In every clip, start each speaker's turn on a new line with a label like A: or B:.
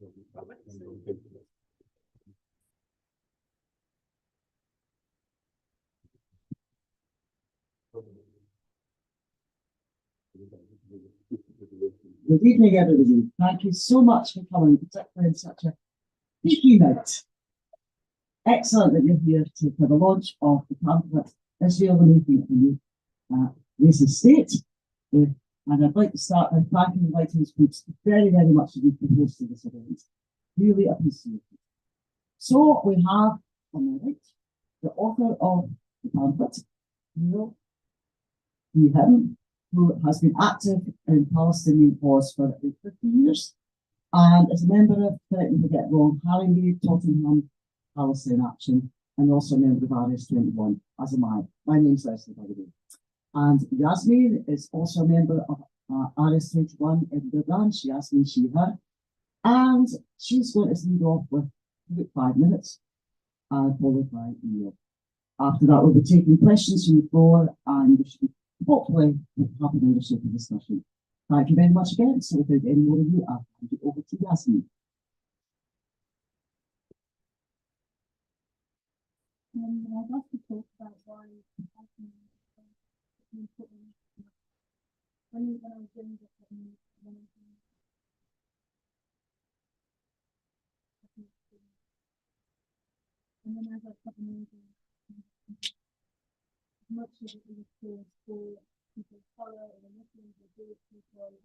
A: Good evening, everybody. Thank you so much for coming, particularly in such a peaky night. Excellent that you're here for the launch of the Pamphlet Israel, the movement for you, racist state. And I'd like to start by thanking the Lighthouse Groups very, very much indeed for hosting this event. Really appreciate it. So we have on the right the author of the pamphlet, Neill Rogall, who has been active in Palestinian cause for about 50 years, and is a member of, correct me if I get it wrong, Haringey, Tottenham, Palestine Action, and also a member of RS21, as am I. My name's Leslie, by the way. And Yasmin is also a member of RS21 Edinburgh branch. Yasmin, she, her. And she's going to lead off with 5 minutes, followed by Neill. After that, we'll be taking questions from the floor, and we should be hopefully have an ownership of discussion. Thank you very much again. So without any more ado, I'll hand it over to Yasmin.
B: I'd like to talk about why when I was younger, and then as I got older, much of it was for people of color or Muslims or Jewish people or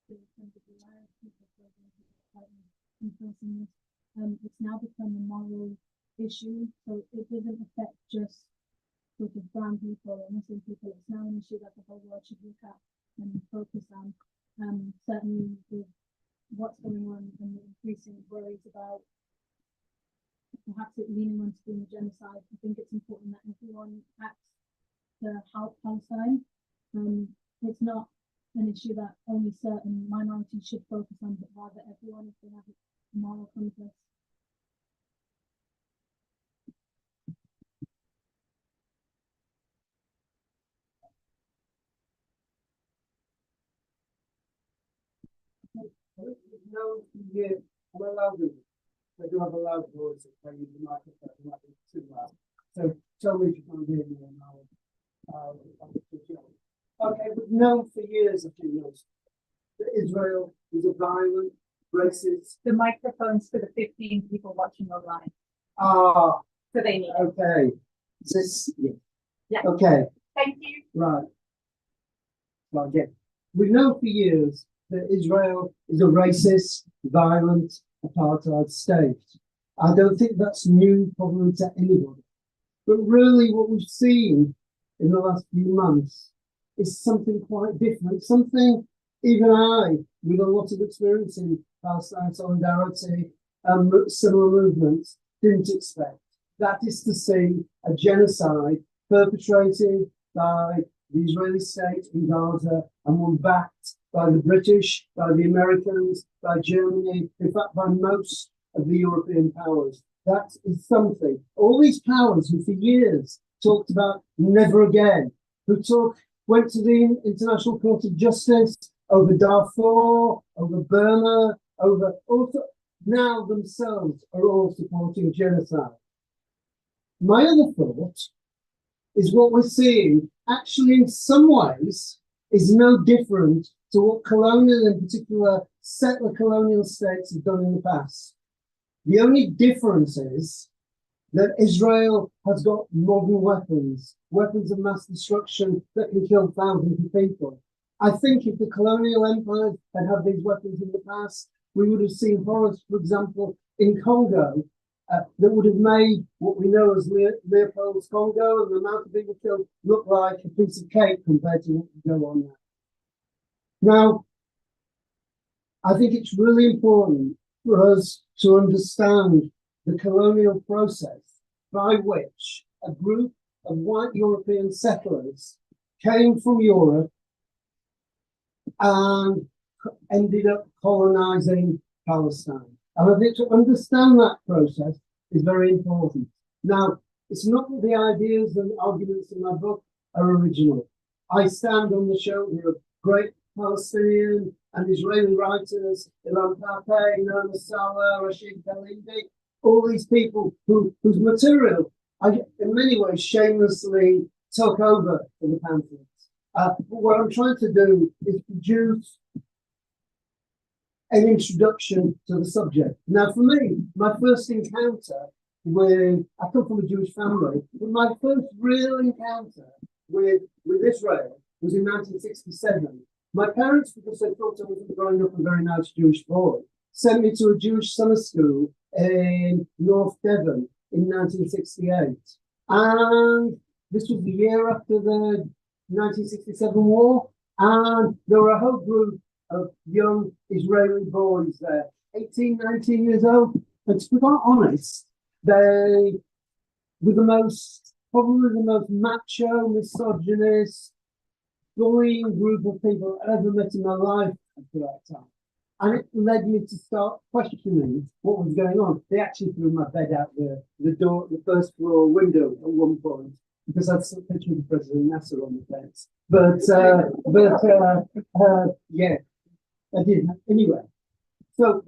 B: demoralise people, for example, it's now become a moral issue, so it doesn't affect just sort of brown people or Muslim people. It's now an issue that the whole world should look at and focus on. Certainly with what's going on and the increasing worries about perhaps it leaning on to doing genocide. I think it's important that everyone acts to help Palestine. It's not an issue that only certain minorities should focus on, but rather everyone if they have a moral compass.
C: No, yeah, I'm allowed to. I do have a loud voice if I use the microphone, it might be too loud. So tell me if you can't hear me and I'll okay, but known for years, I think, that Israel is a violent, racist.
B: The microphones for the 15 people watching online.
C: Ah,
B: so they need
C: okay. Is this,
B: yeah.
C: Okay.
B: Thank you.
C: Right. So again, we know for years that Israel is a racist, violent, apartheid state. I don't think that's new probably to anybody. But really what we've seen in the last few months is something quite different, something even I, with a lot of experience in Palestine solidarity and similar movements, didn't expect. That is to see a genocide perpetrated by the Israeli state in Gaza and one backed by the British, by the Americans, by Germany, in fact by most of the European powers. That is something. All these powers who for years talked about never again, who went to the International Court of Justice over Darfur, over Burma, over also now themselves are all supporting genocide. My other thought is what we're seeing actually in some ways is no different to what colonial, in particular settler colonial states have done in the past. The only difference is that Israel has got modern weapons, weapons of mass destruction that can kill thousands of people. I think if the colonial empires had had these weapons in the past, we would have seen horrors, for example, in Congo, that would have made what we know as Leopold's Congo and the amount of people killed look like a piece of cake compared to what would go on now. Now, I think it's really important for us to understand the colonial process by which a group of white European settlers came from Europe and ended up colonizing Palestine. And I think to understand that process is very important. Now, it's not that the ideas and arguments in my book are original. I stand on the shoulder of great Palestinian and Israeli writers, Ilan Pape, Nona Salah, Rashid Galindi, all these people whose material I, in many ways, shamelessly took over for the pamphlets. But what I'm trying to do is produce an introduction to the subject. Now, for me, my first encounter with, I come from a Jewish family, but my first real encounter with Israel was in 1967. My parents, because they thought I wasn't growing up a very nice Jewish boy, sent me to a Jewish summer school in North Devon in 1968. And this was the year after the 1967 war. And there were a whole group of young Israeli boys there, 18, 19 years old. And to be quite honest, they were probably the most macho, misogynist, bullying group of people I've ever met in my life at that time. And it led me to start questioning what was going on. They actually threw my bed out the door, the first floor window at one point, because I'd seen a picture of President Nasser on the fence. Yeah, I did. Anyway, so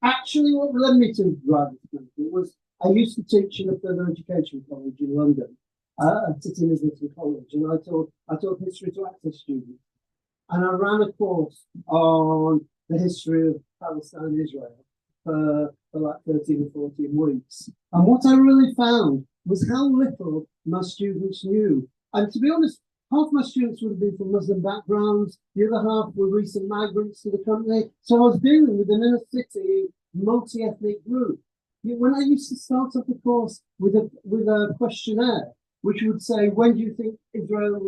C: actually what led me to write this country was I used to teach in a further education college in London, City Islington College, and I taught history to access students. And I ran a course on the history of Palestine Israel for like 13 or 14 weeks. And what I really found was how little my students knew. And to be honest, half my students would have been from Muslim backgrounds, the other half were recent migrants to the country. So I was dealing with an inner city, multi-ethnic group. When I used to start off the course with a questionnaire, which would say, when do you think Israel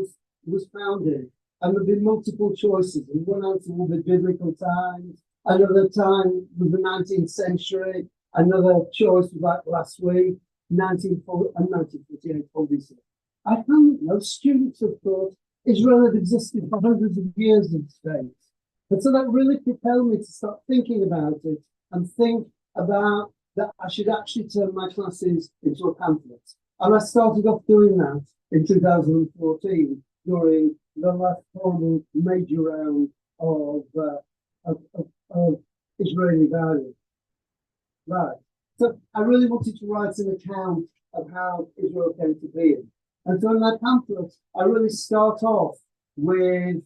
C: was founded? And there'd be multiple choices. And one answer would be biblical times, another time was the 19th century, another choice was like last week, 1948, obviously. I found that most students have thought Israel had existed for hundreds of years in states. And so that really propelled me to start thinking about it and think about that I should actually turn my classes into a pamphlet. And I started off doing that in 2014 during the last formal major round of Israeli values. Right. So I really wanted to write an account of how Israel came to be. And so in my pamphlet, I really start off with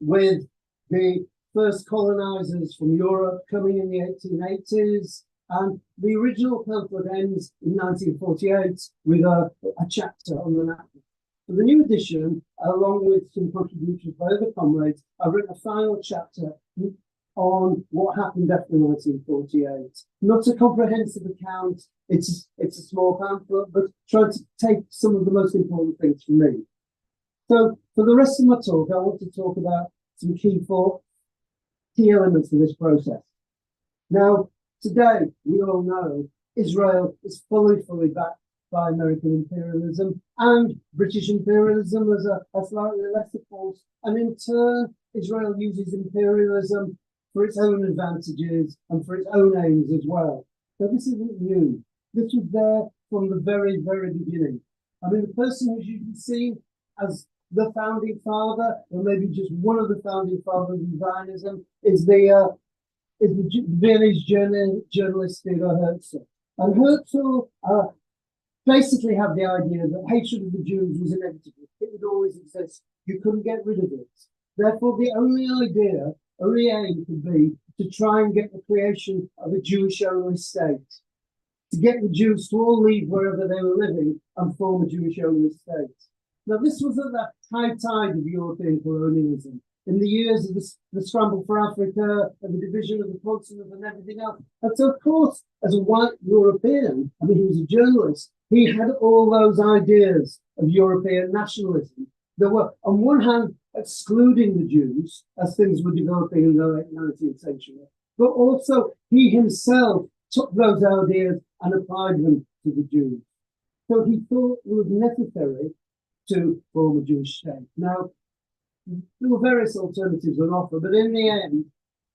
C: the first colonizers from Europe coming in the 1880s. And the original pamphlet ends in 1948 with a chapter on the napkin. For the new edition, along with some contributions by other comrades, I've written a final chapter on what happened after 1948. Not a comprehensive account, it's a small pamphlet, but trying to take some of the most important things from me. So for the rest of my talk, I want to talk about some key elements of this process. Now, today, we all know Israel is fully backed by American imperialism and British imperialism as a slightly lesser force. And in turn, Israel uses imperialism for its own advantages and for its own aims as well. So this isn't new. This was there from the very, very beginning. I mean, the person who's usually seen as the founding father, or maybe just one of the founding fathers of Zionism, is the Viennese journalist Theodor Herzl. And Herzl basically had the idea that hatred of the Jews was inevitable. It would always exist. You couldn't get rid of it. Therefore, the only aim could be to try and get the creation of a Jewish-only state, to get the Jews to all leave wherever they were living and form a Jewish-only state. Now, this was at that high tide of European colonialism, in the years of the scramble for Africa and the division of the continent and everything else. And so, of course, as a white European, I mean, he was a journalist, he had all those ideas of European nationalism that were, on one hand, excluding the Jews as things were developing in the late 19th century, but also he himself took those ideas and applied them to the Jews. So he thought it was necessary to form a Jewish state. Now, there were various alternatives on offer, but in the end,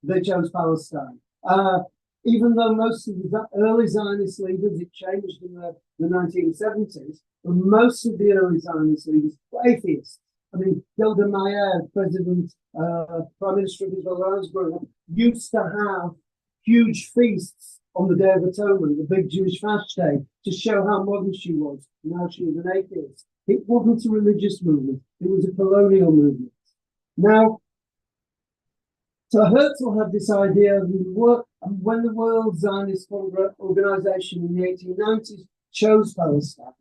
C: they chose Palestine. Even though most of the early Zionist leaders, it changed in the 1970s, but most of the early Zionist leaders were atheists. I mean, Golda Meir, President, Prime Minister of Israel, when I was growing up, used to have huge feasts on the Day of Atonement, the big Jewish fast day, to show how modern she was. Now she was an atheist. It wasn't a religious movement. It was a colonial movement. Now, so Herzl had this idea of when the World Zionist Organization in the 1890s chose Palestine,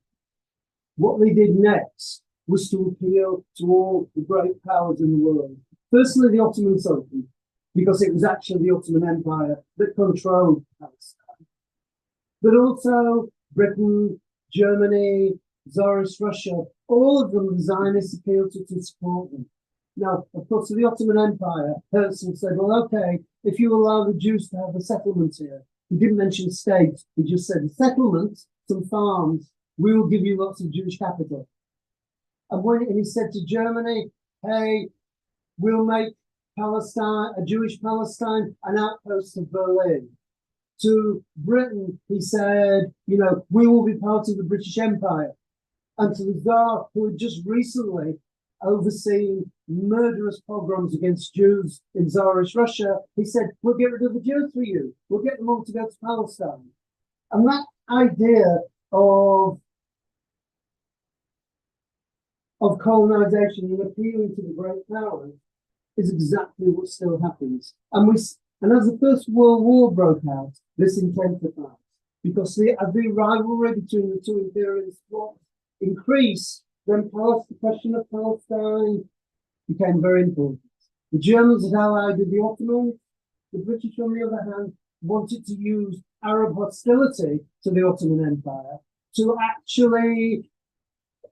C: what they did next was to appeal to all the great powers in the world. Firstly, the Ottoman Sultan, because it was actually the Ottoman Empire that controlled Palestine, but also Britain, Germany, Tsarist Russia, all of them, the Zionists appealed to support them. Now, of course, for the Ottoman Empire, Herzl said, well, okay, if you allow the Jews to have a settlement here, he didn't mention states, he just said, settlement, some farms, we will give you lots of Jewish capital. And he said to Germany, hey, we'll make Palestine, a Jewish Palestine, an outpost of Berlin. To Britain, he said, you know, we will be part of the British Empire. And to the Tsar, who had just recently overseen murderous pogroms against Jews in Tsarist Russia, he said, we'll get rid of the Jews for you. We'll get them all to go to Palestine. And that idea of colonization and appealing to the great powers is exactly what still happens. And as the First World War broke out, this intensified because as the rivalry between the two imperialist blocs increased, then the question of Palestine became very important. The Germans had allied with the Ottomans. The British, on the other hand, wanted to use Arab hostility to the Ottoman Empire to actually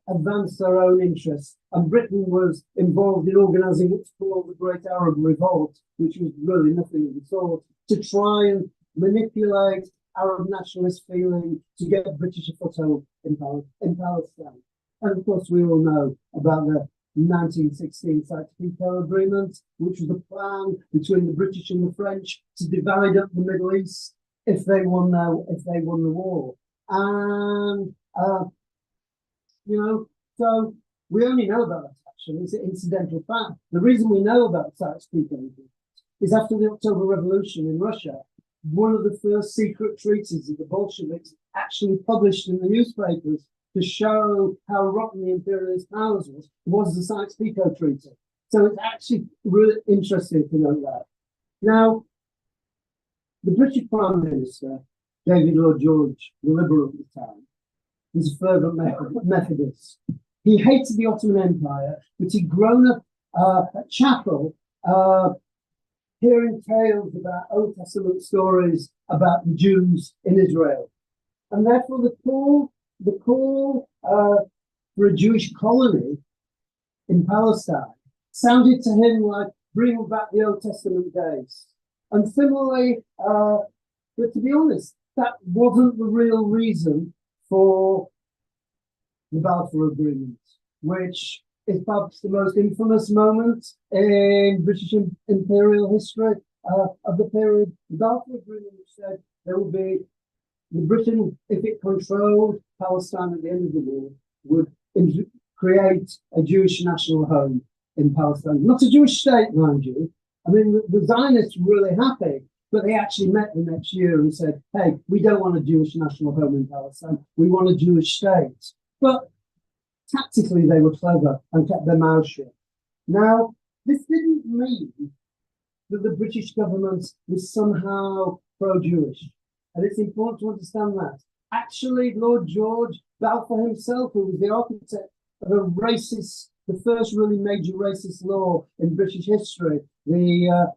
C: advance their own interests. And Britain was involved in organising what's called the Great Arab Revolt, which was really nothing of the sort, to try and manipulate Arab nationalist feeling to get a British foothold in Palestine. And of course, we all know about the 1916 Sykes-Picot Agreement, which was a plan between the British and the French to divide up the Middle East if they won the war. And so we only know about that actually. It's an incidental fact. The reason we know about Sykes-Picot is after the October Revolution in Russia, one of the first secret treaties that the Bolsheviks actually published in the newspapers to show how rotten the imperialist powers was the Sykes-Picot Treaty. So it's actually really interesting to know that. Now, the British Prime Minister, David Lloyd George, the Liberal at the time, was a fervent Methodist. He hated the Ottoman Empire, but he'd grown up at chapel, hearing tales about Old Testament stories about the Jews in Israel. And therefore the call for a Jewish colony in Palestine sounded to him like bringing back the Old Testament days. And similarly, but to be honest, that wasn't the real reason for the Balfour Agreement, which is perhaps the most infamous moment in British imperial history of the period. The Balfour Agreement said there would be Britain, if it controlled Palestine at the end of the war, would create a Jewish national home in Palestine. Not a Jewish state, mind you. I mean, the Zionists were really happy, but they actually met the next year and said, hey, we don't want a Jewish national home in Palestine. We want a Jewish state. But tactically, they were clever and kept their mouths shut. Now, this didn't mean that the British government was somehow pro-Jewish. And it's important to understand that. Actually, Lord George Balfour himself, who was the architect of the first really major racist law in British history, the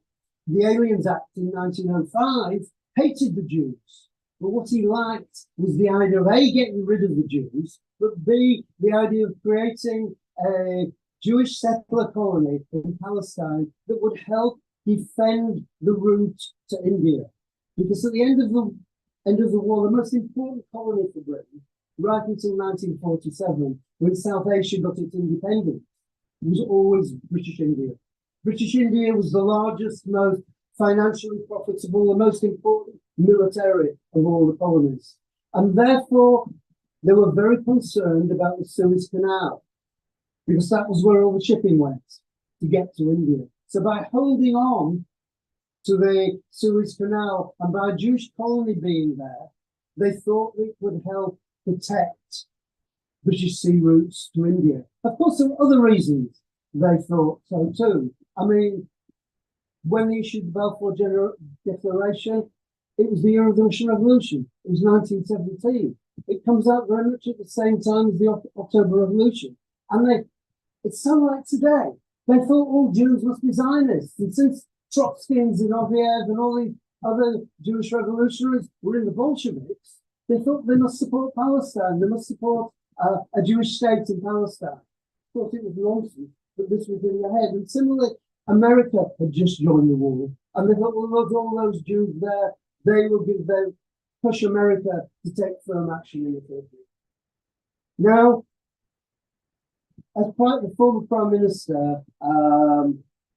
C: Aliens Act in 1905, hated the Jews. But what he liked was the idea of A, getting rid of the Jews, but B, the idea of creating a Jewish settler colony in Palestine that would help defend the route to India. Because at the end of the war, the most important colony for Britain, right until 1947, when South Asia got its independence, was always British India. British India was the largest, most financially profitable, the most important military of all the colonies. And therefore, they were very concerned about the Suez Canal. because that was where all the shipping went to get to India. So by holding on to the Suez Canal and by a Jewish colony being there, they thought it would help protect British sea routes to India. Of course, there were other reasons they thought so too. I mean, when they issued the Balfour Declaration, it was the year of the Russian Revolution. It was 1917. It comes out very much at the same time as the October Revolution. And it's so like today. They thought all Jews must be Zionists. And since Trotsky and Zinoviev and all the other Jewish revolutionaries were in the Bolsheviks, they thought they must support Palestine. They must support a Jewish state in Palestine. Of course, it was nonsense, but this was in their head. And similarly, America had just joined the war. And they thought, well, look, all those Jews there, they will push America to take firm action in Ethiopia. Now, as the former Prime Minister,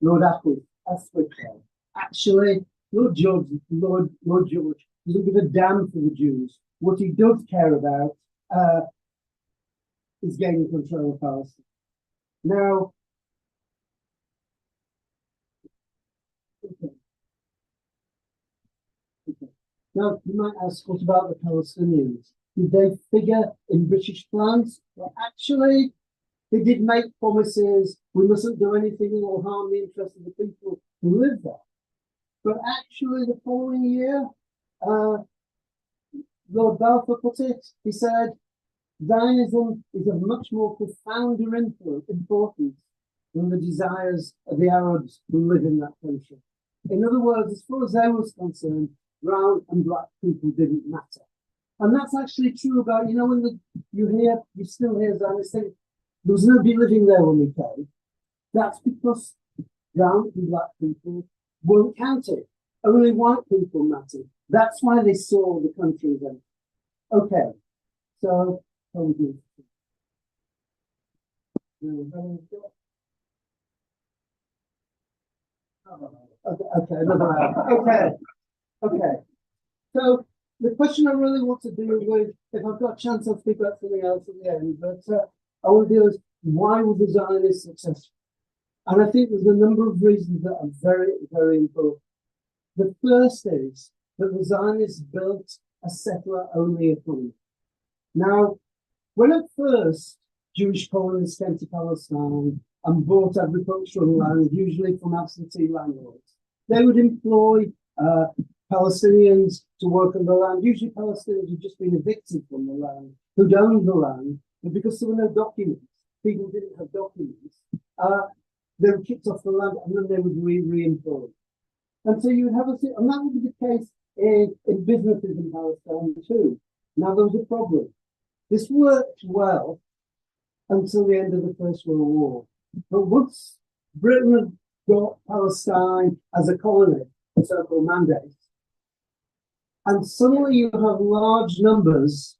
C: Lord Asquith, actually, Lord George doesn't give a damn for the Jews. What he does care about is gaining control of Palestine. Now, now you might ask, what about the Palestinians? Did they figure in British plans? Well, actually, they did make promises. We mustn't do anything that will harm the interests of the people who live there. But actually, the following year, Lord Balfour put it, he said, Zionism is of much more profounder importance than the desires of the Arabs who live in that country. In other words, as far as they were concerned, brown and black people didn't matter. And that's actually true about, you know, when you still hear Zionists saying, there was nobody living there when we came. That's because brown and black people weren't counted. Only white people mattered. That's why they saw the country then. Okay, so how we do Okay. So the question I really want to deal with, if I've got a chance, I'll speak about something else at the end, but I want to deal with why were the Zionists successful? And I think there's a number of reasons that are very, very important. The first is that the Zionists built a settler-only economy. Now, when at first Jewish colonists came to Palestine and bought agricultural land, usually from absentee landlords, they would employ Palestinians to work on the land. Usually Palestinians had just been evicted from the land, who'd owned the land, but because there were no documents, people didn't have documents, they were kicked off the land and then they would re-employ. And so you would have and that would be the case in businesses in Palestine too. Now there was a problem. This worked well until the end of the First World War. But once Britain had got Palestine as a colony, a so-called mandate, and suddenly you have large numbers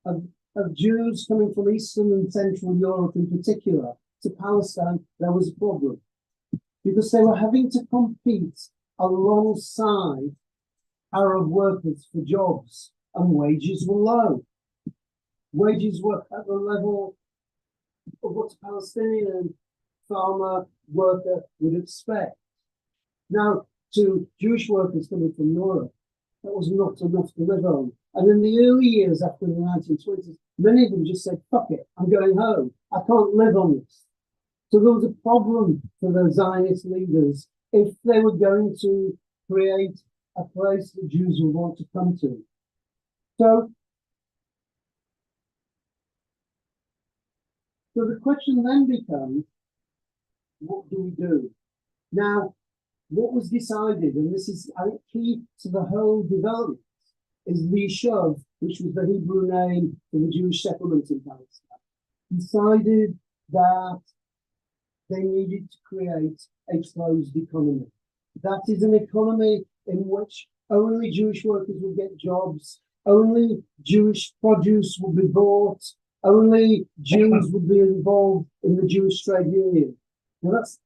C: of Jews coming from Eastern and Central Europe in particular to Palestine, there was a problem. Because they were having to compete alongside Arab workers for jobs, and wages were low. Wages were at the level of what a Palestinian farmer worker would expect. Now, to Jewish workers coming from Europe, that was not enough to live on. And in the early years after the 1920s, many of them just said, fuck it, I'm going home. I can't live on this. So there was a problem for the Zionist leaders if they were going to create a place that Jews would want to come to. So the question then becomes, what do we do? Now, what was decided, and this is key to the whole development, is the Yishuv, which was the Hebrew name for the Jewish settlement in Palestine, decided that they needed to create a closed economy. That is an economy in which only Jewish workers would get jobs, only Jewish produce would be bought, only Jews would be involved in the Jewish trade union. Now that's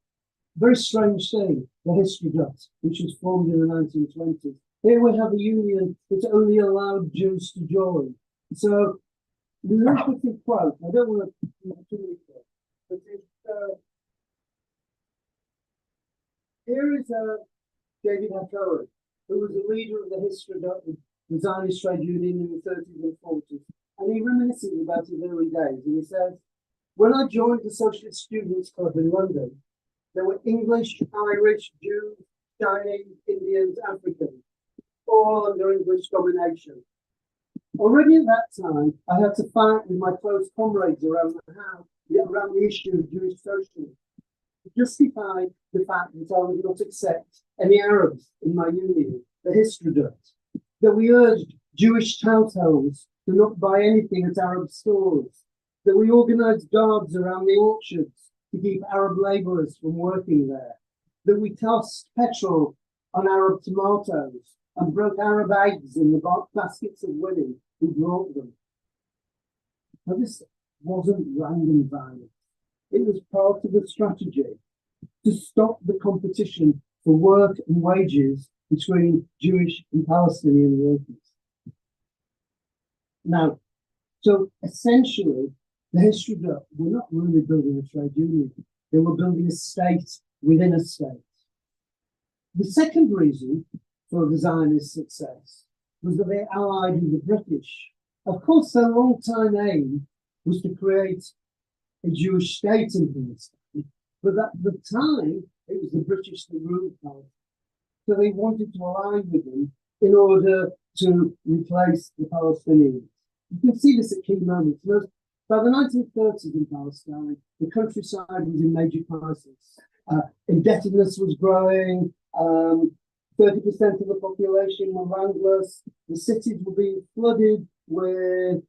C: a very strange thing, the history does, which was formed in the 1920s. Here we have a union that only allowed Jews to join. So, there's an interesting quote, I don't want to too many quotes, but David Hakouri, who was a leader of the history of the Zionist trade union in the 30s and 40s. And he reminisces about his early days. And he says, when I joined the Socialist Students Club in London, there were English, Irish, Jews, Chinese, Indians, Africans, all under English domination. Already at that time, I had to fight with my close comrades around the issue of Jewish socialism, to justify the fact that I would not accept any Arabs in my union, the history does, that we urged Jewish households to not buy anything at Arab stores, that we organised guards around the orchards to keep Arab labourers from working there, that we tossed petrol on Arab tomatoes and broke Arab eggs in the baskets of women who brought them. Now, this wasn't random violence. It was part of a strategy to stop the competition for work and wages between Jewish and Palestinian workers. Now, so essentially, the history group were not really building a trade union. They were building a state within a state. The second reason for the Zionist success was that they allied with the British. Of course, their long-time aim was to create a Jewish state in Palestine, but at the time, it was the British that ruled Palestine. So they wanted to align with them in order to replace the Palestinians. You can see this at key moments. By the 1930s in Palestine, the countryside was in major crisis. Indebtedness was growing. 30% of the population were landless. The cities were being flooded with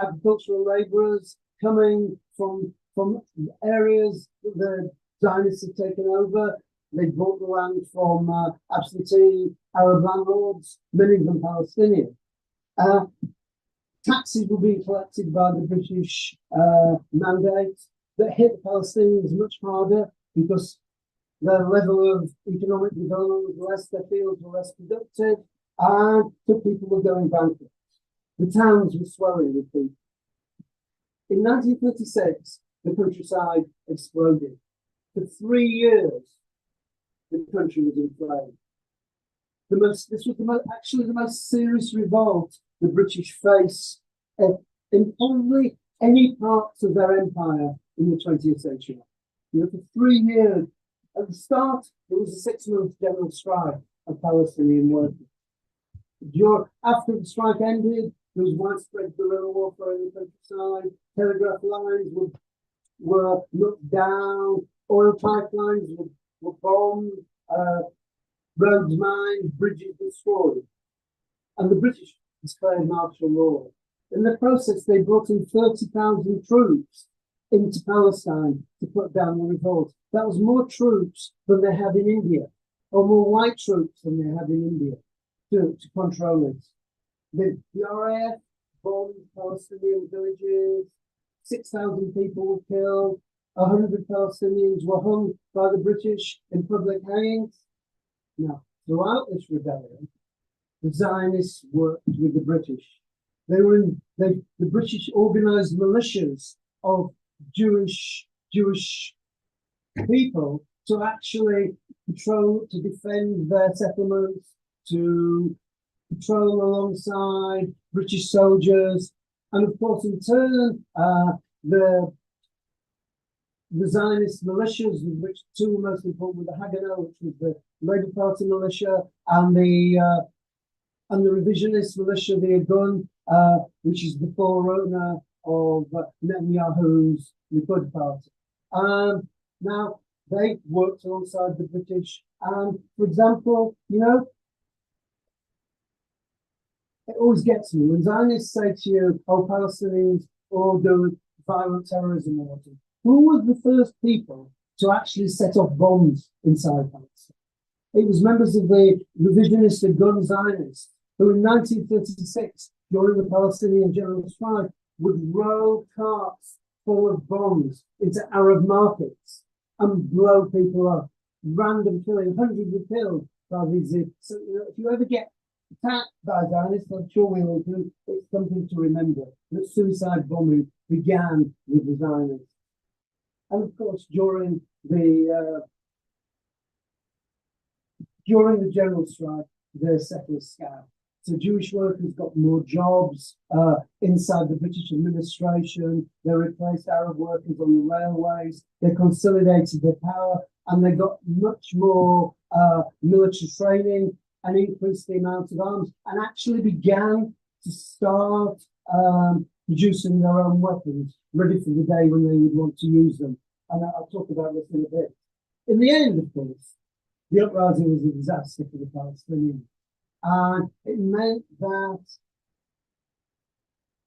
C: agricultural labourers coming from areas that the Zionists had taken over. They bought the land from absentee Arab landlords, many of them Palestinian. Taxes were being collected by the British mandate that hit the Palestinians much harder because their level of economic development was less, their fields were less productive, and so people were going bankrupt. The towns were swelling with people. In 1936, the countryside exploded. For 3 years, the country was in flames. This was actually the most serious revolt the British faced in probably any parts of their empire in the 20th century. You know, for 3 years, at the start, there was a 6-month general strike of Palestinian workers. After the strike ended, there was widespread guerrilla warfare in the countryside. Telegraph lines were knocked down. Oil pipelines were bombed. Roads mined. Bridges destroyed. And the British declared martial law. In the process, they brought in 30,000 troops into Palestine to put down the revolt. That was more troops than they had in India, or more white troops than they had in India to control it. The RAF bombed Palestinian villages, 6,000 people were killed, 100 Palestinians were hung by the British in public hangings. Now, throughout this rebellion, the Zionists worked with the British. The British organised militias of Jewish people to actually to defend their settlements, to patrol alongside British soldiers, and of course, in turn, the Zionist militias, of which two were most important, were the Haganah, which was the Labour Party militia, and the revisionist militia, the Agun, which is the forerunner of Netanyahu's Likud Party. Now, they worked alongside the British. And, for example, you know, it always gets me when Zionists say to you, oh, Palestinians all do violent terrorism or whatever. Who were the first people to actually set off bombs inside Palestine? It was members of the revisionist Agun Zionists who in 1936, during the Palestinian general strike, would roll carts full of bombs into Arab markets and blow people up. Random killing, hundreds were killed by these. So, you know, if you ever get attacked by Zionists, I'm sure we all do, it's something to remember that suicide bombing began with the Zionists. And of course, during the during the general strike, the settlers scattered. So Jewish workers got more jobs inside the British administration. They replaced Arab workers on the railways. They consolidated their power, and they got much more military training and increased the amount of arms, and actually began to start producing their own weapons, ready for the day when they would want to use them. And I'll talk about this in a bit. In the end, of course, the uprising was a disaster for the Palestinians. And it meant that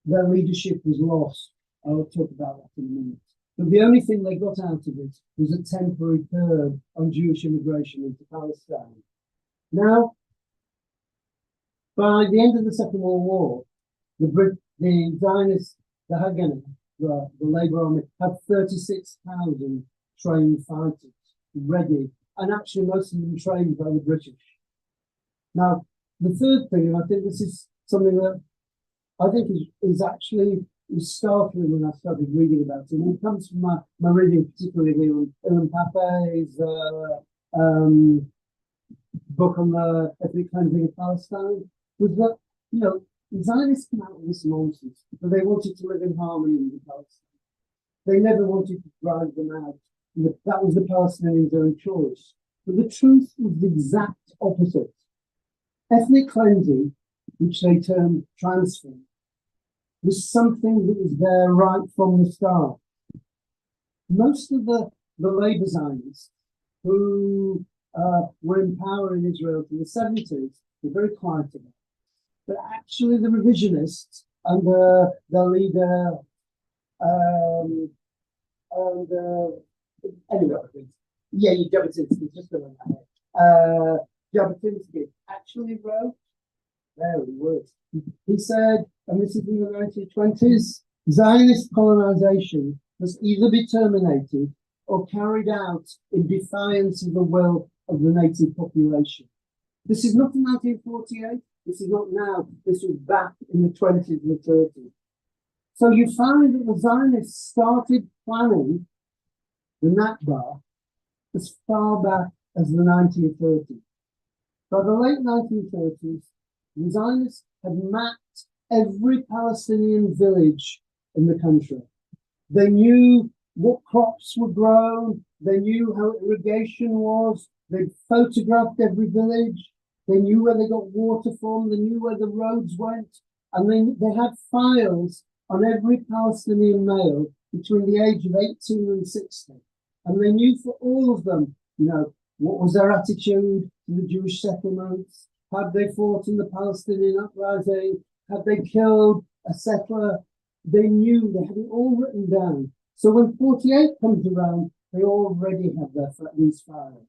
C: their leadership was lost. I'll talk about that in a minute. But the only thing they got out of it was a temporary curb on Jewish immigration into Palestine. Now, by the end of the Second World War, the Zionists, the Haganah, the Labour Army, had 36,000 trained fighters ready, and actually most of them trained by the British. Now, the third thing, and I think this is something that I think is actually startling when I started reading about it, and it comes from my reading particularly on Ilan Pappé's book on the ethnic cleansing of Palestine, was that, the Zionists came out with this nonsense, but they wanted to live in harmony with Palestine. They never wanted to drive them out. That was the Palestinians' own choice. But the truth was the exact opposite. Ethnic cleansing, which they termed transfer, was something that was there right from the start. Most of the Labour Zionists who were in power in Israel in the 70s were very quiet about it. But actually the revisionists and their leader, Jabotinsky, just going that Jabotinsky actually wrote, there he was. He said, and this is in the 1920s, Zionist colonisation must either be terminated or carried out in defiance of the will of the native population. This is not in 1948, this is not now, this was back in the 20s and 30s. So you find that the Zionists started planning the Nakba as far back as the 1930s. By the late 1930s, the Zionists had mapped every Palestinian village in the country. They knew what crops were grown, they knew how irrigation was, they photographed every village, they knew where they got water from, they knew where the roads went, and they had files on every Palestinian male between the age of 18 and 60. And they knew for all of them, what was their attitude to the Jewish settlements? Had they fought in the Palestinian uprising? Had they killed a settler? They knew, they had it all written down. So when 48 comes around, they already have these files.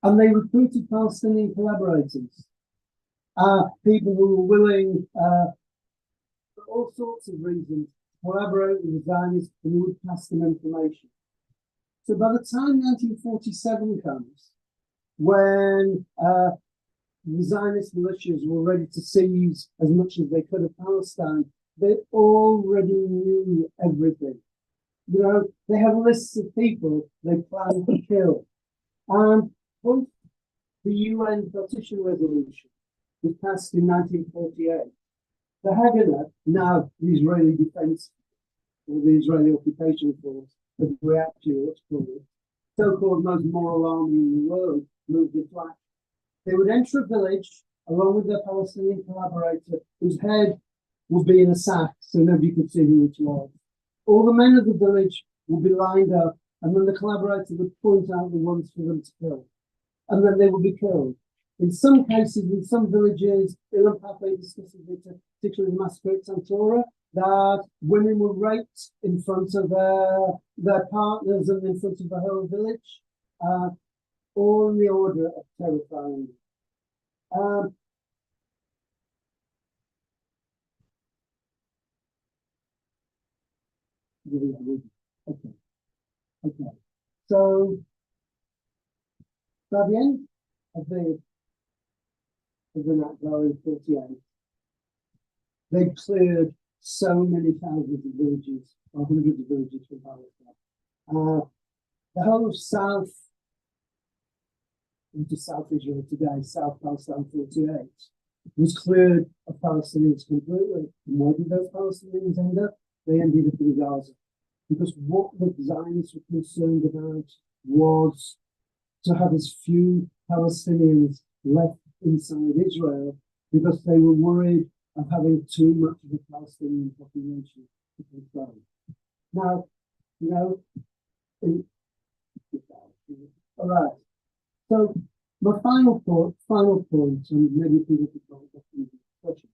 C: And they recruited Palestinian collaborators, people who were willing, for all sorts of reasons, to collaborate with the Zionists and would pass them information. So by the time 1947 comes, when the Zionist militias were ready to seize as much as they could of Palestine, they already knew everything. They have lists of people they plan to kill. And once the UN partition resolution was passed in 1948, the Haganah, now the Israeli Defense or the Israeli Occupation Force, as we actually ought to call it, so-called most moral army in the world, moved into action. They would enter a village along with their Palestinian collaborator, whose head would be in a sack so nobody could see who it was. All the men of the village would be lined up, and then the collaborator would point out the ones for them to kill. And then they would be killed. In some cases, in some villages, Ilan Pappé discusses it, particularly the massacre at Santora, that women were raped in front of their partners and in front of the whole village, all in the order of terrifying. Okay. So by the end of the Nakba in 48, they cleared so many thousands of villages, or hundreds of villages from Palestine. The whole of South which is South Israel today, South Palestine 48, was cleared of Palestinians completely. And where did those Palestinians end up? They ended up in Gaza. Because what the Zionists were concerned about was to have as few Palestinians left inside Israel, because they were worried of having too much of the Palestinian population to control. Now, you know, all right. So my final point, and maybe people could go back to the question,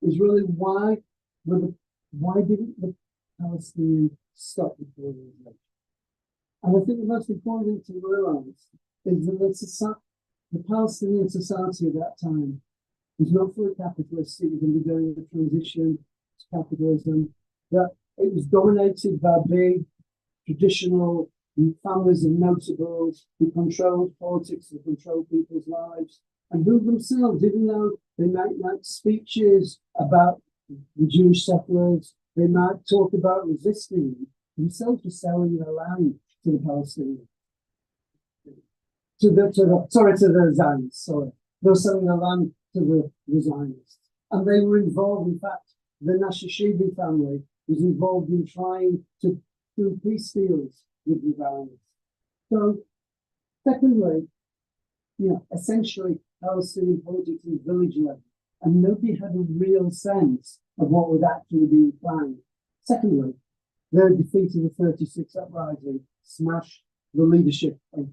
C: is really why didn't the Palestinians stop the colonization? And I think the most important thing to realise is that the Palestinian society at that time was not fully capitalist. It was undergoing a transition to capitalism. That it was dominated by big traditional families of notables who controlled politics and controlled people's lives, and who themselves, even though they might make speeches about the Jewish settlers, they might talk about resisting, themselves were selling their land to the Palestinians. To the Zionists, sorry. They were selling their land to the Zionists. And they were involved, in fact, the Nashashibi family was involved in trying to do peace deals with the Zionists. So, secondly, essentially Palestinian politics in village level, and nobody had a real sense of what would actually be planned. Secondly, their defeat of the 36 uprising smashed the leadership of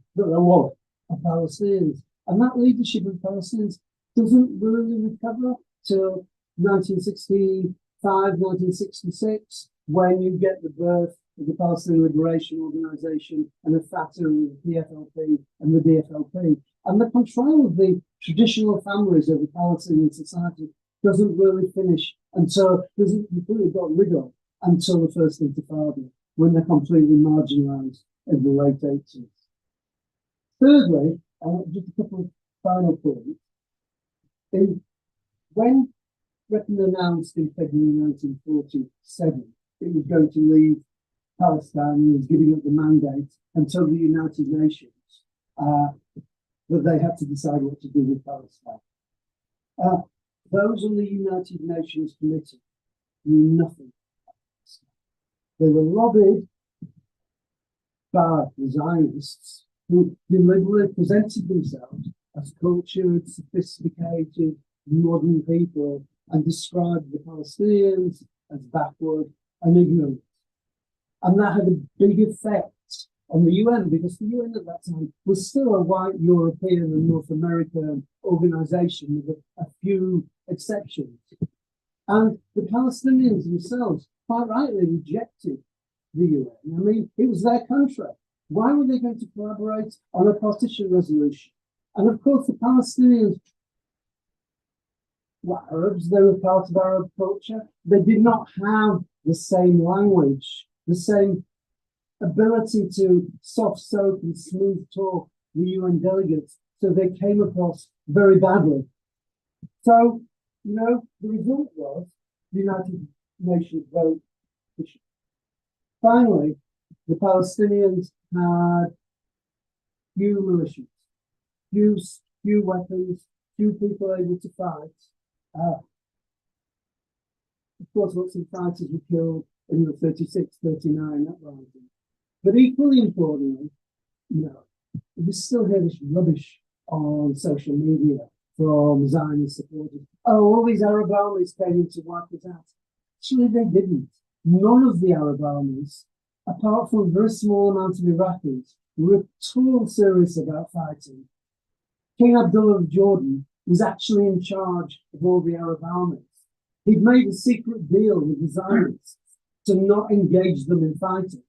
C: Palestinians. And that leadership of Palestinians doesn't really recover till 1965, 1966, when you get the birth of the Palestinian Liberation Organization and the Fatah and the PFLP and the DFLP. And the control of the traditional families of the Palestinian society doesn't really finish doesn't completely got rid of until the First Intifada, when they're completely marginalized in the late 80s. Thirdly, just a couple of final points. When Britain announced in February 1947 it was going to leave Palestine, was giving up the mandate until the United Nations, that they had to decide what to do with Palestine. Those on the United Nations Committee knew nothing about Palestine. They were lobbied by the Zionists, who deliberately presented themselves as cultured, sophisticated, modern people, and described the Palestinians as backward and ignorant. And that had a big effect on the UN, because the UN at that time was still a white European and North American organization with a few exceptions. And the Palestinians themselves quite rightly rejected the UN. I mean, it was their country. Why were they going to collaborate on a partition resolution? And of course, the Palestinians were Arabs, they were part of Arab culture. They did not have the same language, the same ability to soft soap and smooth talk the UN delegates, so they came across very badly. So, the result was the United Nations vote. Finally, the Palestinians had few militias, few weapons, few people able to fight. Of course, lots of fighters were killed in the 36, 39 uprising. But equally importantly, we still hear this rubbish on social media from Zionist supporters. Oh, all these Arab armies came in to wipe it out. Actually, they didn't. None of the Arab armies, apart from a very small amount of Iraqis, were at all serious about fighting. King Abdullah of Jordan was actually in charge of all the Arab armies. He'd made a secret deal with the Zionists to not engage them in fighting,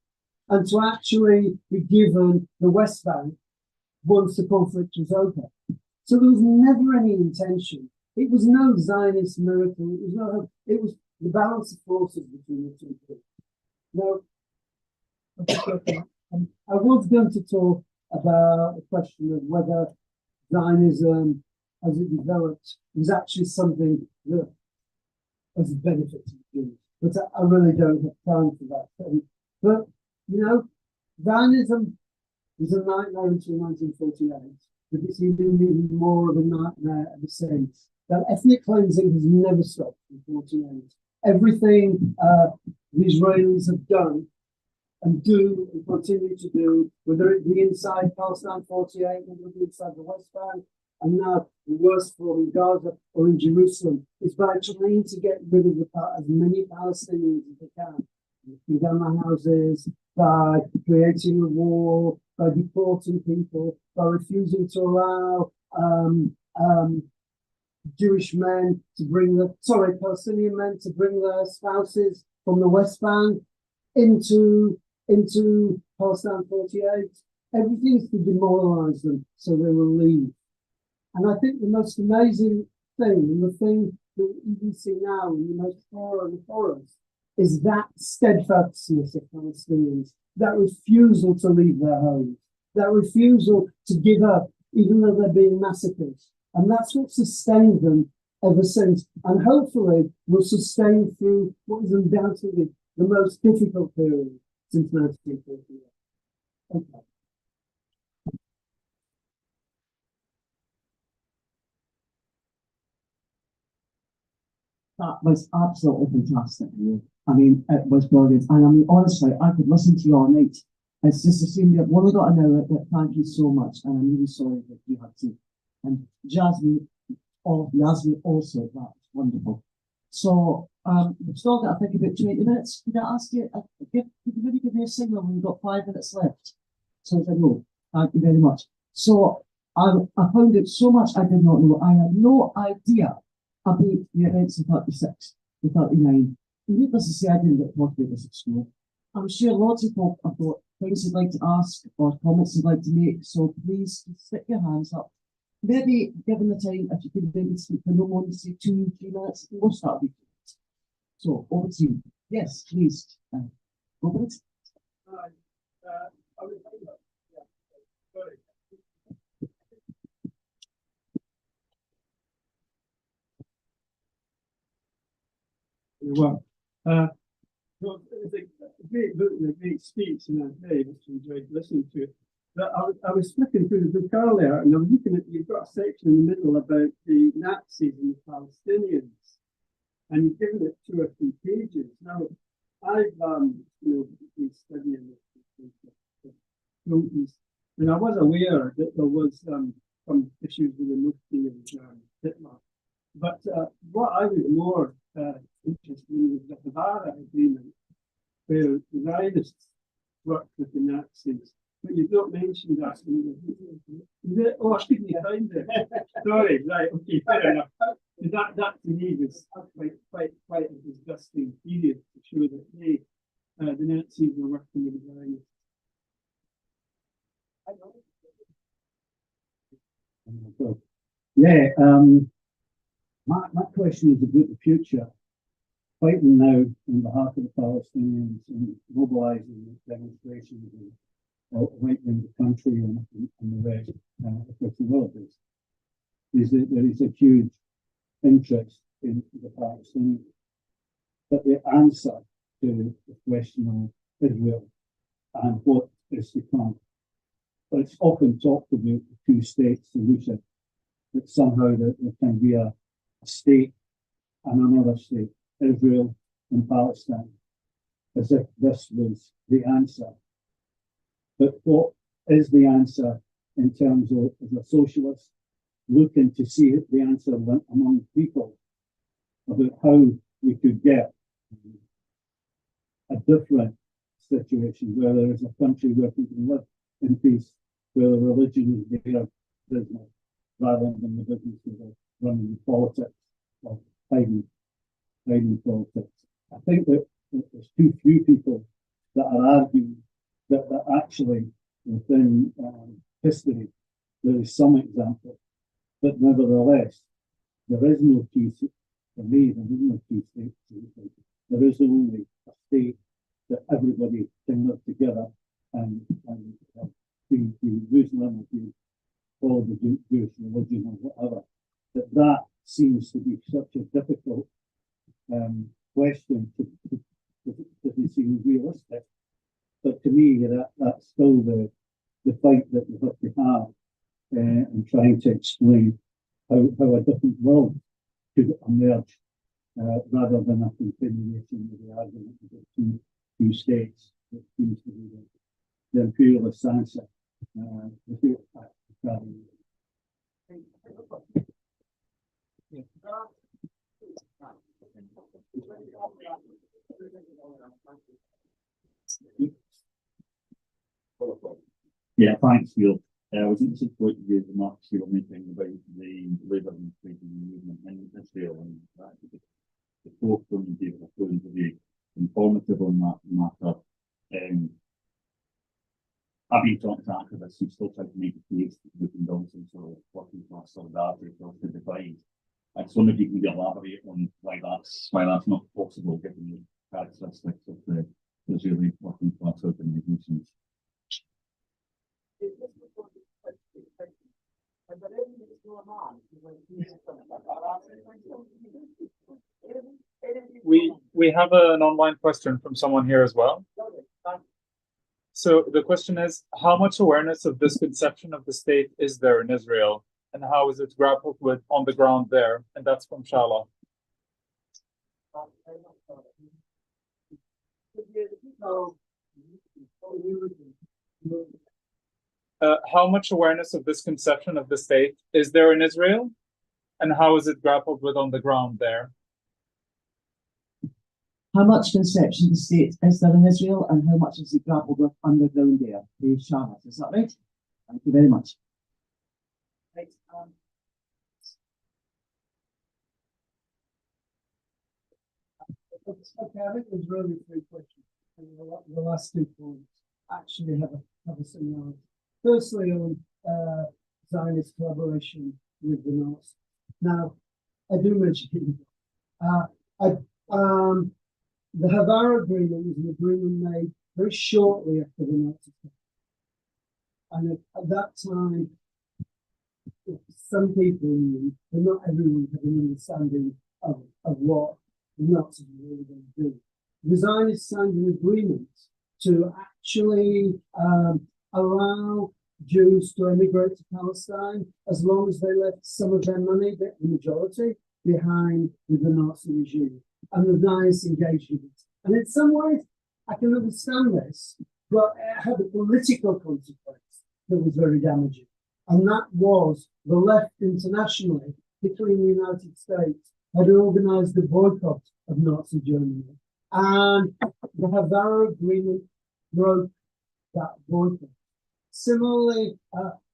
C: and to actually be given the West Bank once the conflict was over. So there was never any intention. It was no Zionist miracle. It was the balance of forces between the two groups. Now, I was going to talk about the question of whether Zionism, as it developed, was actually something that was a benefit to the Jews. But I really don't have time for that. But, Zionism was a nightmare until 1948. that it's even more of a nightmare ever since. That ethnic cleansing has never stopped in 48. Everything the Israelis have done and do and continue to do, whether it be inside Palestine 48, whether it be inside the West Bank, and now the worst form in Gaza or in Jerusalem, is by trying to get rid of as many Palestinians as they can. Knocking down the houses, by creating a wall, by deporting people, by refusing to allow Jewish men to bring Palestinian men to bring their spouses from the West Bank into Palestine 48. Everything is to demoralise them so they will leave. And I think the most amazing thing, and the thing that you can see now in the most horror and horrors, is that steadfastness of Palestinians, that refusal to leave their homes, that refusal to give up, even though they're being massacred. And that's what sustained them ever since, and hopefully will sustain through what is undoubtedly the most difficult period since 1948. Okay.
A: That was absolutely fantastic. I mean, it was brilliant. And I mean, honestly, I could listen to you all night. It's just a shame that we've only got an hour, but thank you so much. And I'm really sorry that you had to. And Jasmine, all of Yasmin also, that was wonderful. So, we've still got, I think, about 20 minutes. Could I ask you, could you maybe give me a signal when you've got 5 minutes left? So I know. Thank you very much. So, I found out so much I did not know. I had no idea about the events of 36 to 39. Needless to say, I didn't get taught about this at school. I'm sure lots of people have got things they'd like to ask or comments they'd like to make, so please stick your hands up. Maybe, given the time, if you could maybe speak for no more than say 2-3 minutes, most that would be great. So, over to you. Yes, please. Go for it.
D: Well, well, it's a great book and a great speech, and I very much enjoyed listening to it. But I was flicking through the book earlier, and I was looking at, you've got a section in the middle about the Nazis and the Palestinians, and you've given it 2 or 3 pages. Now, I've been studying this, and I was aware that there was some issues with the Mufti and Hitler. But what I was more interested in was the Havara Agreement, where the Zionists worked with the Nazis. But you've not mentioned that. Oh, I couldn't find it. Sorry, right, okay, fair enough. That to me was quite a disgusting period to show that the Nazis were working with the Zionists.
E: Yeah, my question is about the future. Fighting now on behalf of the Palestinians and mobilising demonstrations and right in the country and the rest across the world is that there is a huge interest in the Palestinians. But the answer to the question of Israel and what is to come, but it's often talked about the 2-state solution, that somehow there can be a state and another state, Israel and Palestine, as if this was the answer. But what is the answer in terms of, as a socialist, looking to see the answer among people about how we could get a different situation where there is a country where people live in peace, where the religion is their business rather than the business of running politics or hiding politics. I think that there's too few people that are arguing that actually within history there is some example, but nevertheless there is no two-state. For me, there is no two-state solution. There is only a state that everybody can live together and be Muslim or be follow the Jewish religion or whatever. That seems to be such a difficult question to be seen realistic. But to me, that's still the fight that we have to have and trying to explain how a different world could emerge rather than a continuation of the argument of the two states that seems to be the imperialist answer. Yeah, thanks, Neil. I was interested in what you remarks you were making about the labour and trade movement in Israel, and that the fourth one you gave was going to be informative on that matter. I've been talking to activists who still try to make the case that we can build some sort of working class solidarity across the divide. I just wonder if you can elaborate on why that's not possible given the characteristics of the Israeli working class organisations.
F: We have an online question from someone here as well. So the question is, how much awareness of this conception of the state is there in Israel, and how is it grappled with on the ground there? And that's from Shala. How much awareness of this conception of the state is there in Israel, and how is it grappled with on the ground there?
A: How much conception of the state is there in Israel, and how much is it grappled with underground there? The Shabbos, is that right? Thank you very much. Right,
C: okay, I think there's really three questions. And the last 2 points actually have a similarity. Firstly, on Zionist collaboration with the Nazis. Now, I do mention the Havara agreement was an agreement made very shortly after the Nazis. And at that time, some people knew, but not everyone had an understanding of what the Nazis were really going to do. The Zionists signed an agreement to actually allow Jews to emigrate to Palestine as long as they left some of their money, the majority, behind with the Nazi regime. And the Zionists engaged with it. And in some ways, I can understand this, but it had a political consequence that was very damaging. And that was the left internationally, particularly in the United States, had organised a boycott of Nazi Germany. And the Havara Agreement broke that boycott. Similarly,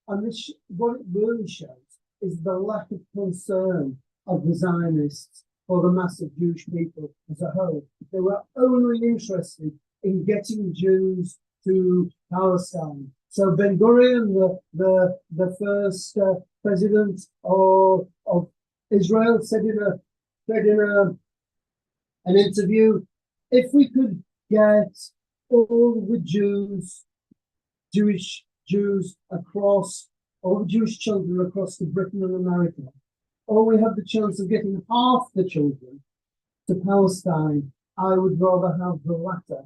C: and this, what it really shows is the lack of concern of the Zionists for the mass of Jewish people as a whole. They were only interested in getting Jews to Palestine. So Ben Gurion, the first president of Israel, said in an interview, if we could get all the Jewish Jews across, all the Jewish children across to Britain and America, or we have the chance of getting half the children to Palestine, I would rather have the latter,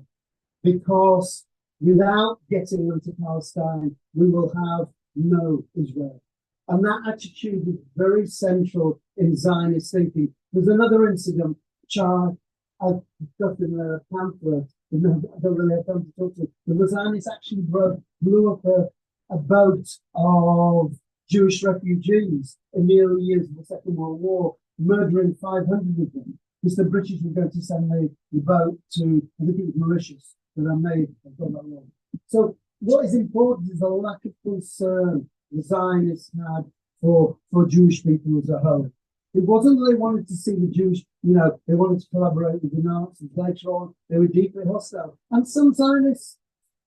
C: because without getting them to Palestine, we will have no Israel. And that attitude is very central in Zionist thinking. There's another incident, which I've got in a pamphlet, I don't really have time to talk to. The Zionists actually blew up a boat of Jewish refugees in the early years of the Second World War, murdering 500 of them, because the British were going to send the boat to, I think it was Mauritius, but I've got that wrong. So what is important is the lack of concern the Zionists had for Jewish people as a whole. It wasn't that they wanted to see the Jewish, they wanted to collaborate with the Nazis. Later on, they were deeply hostile. And some Zionists,